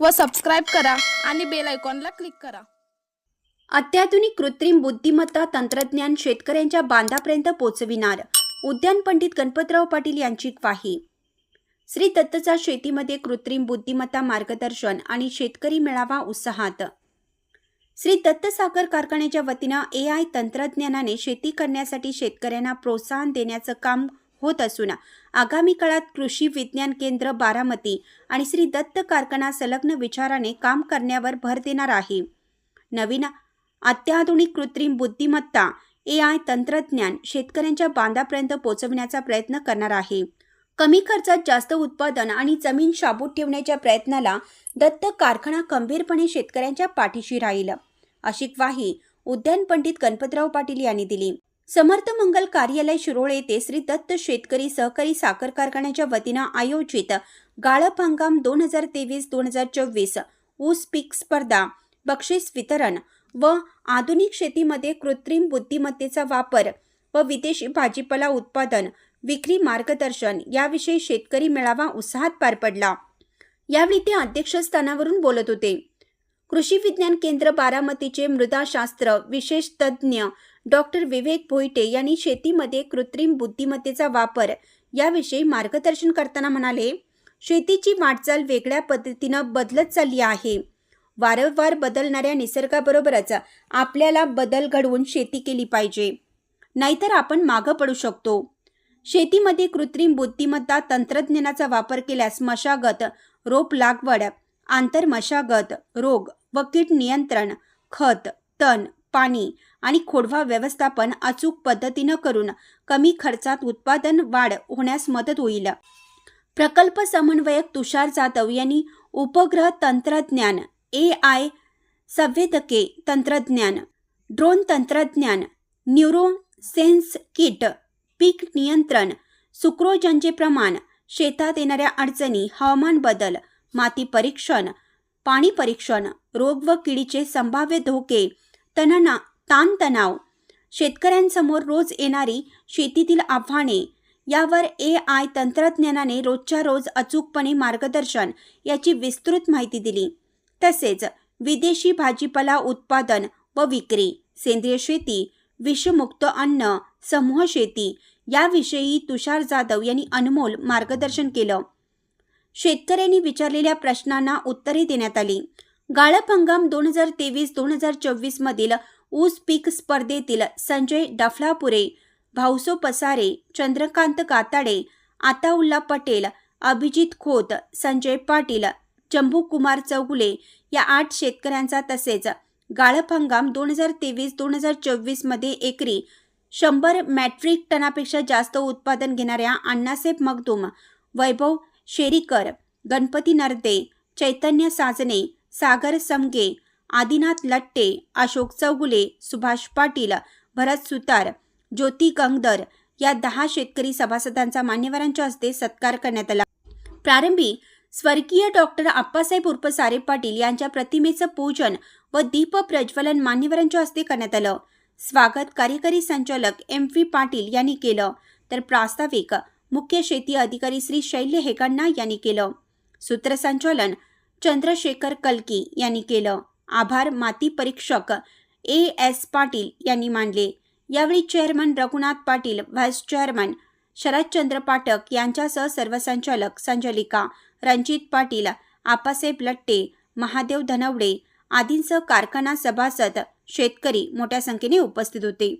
व सबस्क्राईब करा आणि बेल आयकॉनला क्लिक करा। अत्याधुनिक कृत्रिम बुद्धिमत्ता तंत्रज्ञान शेतकऱ्यांच्या बांधापर्यंत पोहोचविणार, उद्यान पंडित गणपतराव पाटील यांची ग्वाही। श्री दत्तचा शेतीमध्ये कृत्रिम बुद्धिमत्ता मार्गदर्शन आणि शेतकरी मेळावा उत्साहात। श्री दत्त साखर कारखान्याच्या वतीनं AI तंत्रज्ञानाने शेती करण्यासाठी शेतकऱ्यांना प्रोत्साहन देण्याचं काम होत असून आगामी काळात कृषी विज्ञान केंद्र बारामती आणि श्री दत्त कारखाना संलग्न विचाराने काम करण्यावर भर देणार आहे। नवीन अत्याधुनिक कृत्रिम बुद्धिमत्ता AI तंत्रज्ञान शेतकऱ्यांच्या बांधापर्यंत पोहोचविण्याचा प्रयत्न करणार आहे। कमी खर्चात जास्त उत्पादन आणि जमीन शाबूत ठेवण्याच्या प्रयत्नाला दत्त कारखाना खंबीरपणे शेतकऱ्यांच्या पाठीशी राहील, अशी ग्वाही उद्यान पंडित गणपतराव पाटील यांनी दिली। समर्थ मंगल कार्यालय शिरोळ येथे श्री दत्त शेतकरी सहकारी साखर कारखान्याच्या वतीनं आयोजित गाळप हंगाम 2023-2024 ऊस पीक स्पर्धा, बक्षीस वितरण व आधुनिक शेतीमध्ये कृत्रिम बुद्धिमत्तेचा वापर व विदेशी भाजीपाला उत्पादन विक्री मार्गदर्शन याविषयी शेतकरी मेळावा उत्साहात पार पडला। यावेळी ते अध्यक्षस्थानावरून बोलत होते। कृषी विज्ञान केंद्र बारामतीचे मृदाशास्त्र विशेष तज्ज्ञ डॉक्टर विवेक भोईटे यांनी शेतीमध्ये कृत्रिम बुद्धिमत्तेचा वापर याविषयी मार्गदर्शन करताना म्हणाले, शेतीची वाटचाल वेगळ्या पद्धतीनं बदलत चालली आहे। वारंवार बदलणाऱ्या निसर्गाबरोबरच आपल्याला बदल घडवून शेती केली पाहिजे, नाहीतर आपण मागं पडू शकतो। शेतीमध्ये कृत्रिम बुद्धिमत्ता तंत्रज्ञानाचा वापर केल्यास मशागत, रोप लागवड, आंतरमशागत, रोग व कीड नियंत्रण, खत, तण, पाणी आणि खोडवा व्यवस्थापन अचूक पद्धतीनं करून कमी खर्चात उत्पादन वाढ होण्यास मदत होईल। प्रकल्प समन्वयक तुषार जाधव यांनी उपग्रह तंत्रज्ञान, AI संवेदके तंत्रज्ञान, ड्रोन तंत्रज्ञान, न्यूरो सेन्स किट, पीक नियंत्रण, सुक्रोजनचे प्रमाण, शेतात येणाऱ्या अडचणी, हवामान बदल, माती परीक्षण, पाणी परीक्षण, रोग व किडीचे संभाव्य धोके, ताणतणाव, शेतकऱ्यांसमोर रोज येणारी शेतीतील आव्हाने यावर AI तंत्रज्ञानाने रोजच्या रोज अचूकपणे मार्गदर्शन याची विस्तृत माहिती दिली। तसेच विदेशी भाजीपाला उत्पादन व विक्री, सेंद्रिय शेती, विषमुक्त अन्न, समूह शेती याविषयी तुषार जाधव यांनी अनमोल मार्गदर्शन केलं। शेतकऱ्यांनी विचारलेल्या प्रश्नांना उत्तरे देण्यात आली। गाळप हंगाम 2023-2024 मधील ऊस पीक स्पर्धेतील संजय डफलापुरे, भाऊसो पसारे, चंद्रकांत काताडे, आताउल्ला पटेल, अभिजित खोत, संजय पाटील, जंबूकुमार चौगुले या 8 शेतकऱ्यांचा तसेच गाळप हंगाम 2023-2024 मध्ये एकरी 100 मेट्रिक टनापेक्षा जास्त उत्पादन घेणाऱ्या अण्णासाहेब मगदूम, वैभव शेरीकर, गणपती नरदे, चैतन्य साजने, सागर समगे, आदिनाथ लट्टे, अशोक चौगुले, सुभाष पाटील, भरत सुतार, ज्योती गंगदर या 10 शेतकरी सभासदांचा मान्यवरांच्या हस्ते सत्कार करण्यात आला। प्रारंभी स्वर्गीय डॉक्टर आप्पासाहेब उर्फ सारे पाटील यांच्या प्रतिमेचं पूजन व दीप प्रज्वलन मान्यवरांच्या हस्ते करण्यात आलं। स्वागत कार्यकारी संचालक MP पाटील यांनी केलं, तर प्रास्ताविक मुख्य शेती अधिकारी श्री शैल्य हेगण्णा यांनी केलं। सूत्रसंचालन चंद्रशेखर कलकी यांनी केलं। आभार माती परीक्षक AS पाटील यांनी मानले। यावेळी chairman Raghunath Patil, vice chairman Sharadchandra Pathak यांच्यासह सर्व संचालक, संचालिका, रणजित पाटील, आप्पासाहेब लट्टे, महादेव धनवडे आदींसह कारखाना सभासद, शेतकरी मोठ्या संख्येने उपस्थित होते।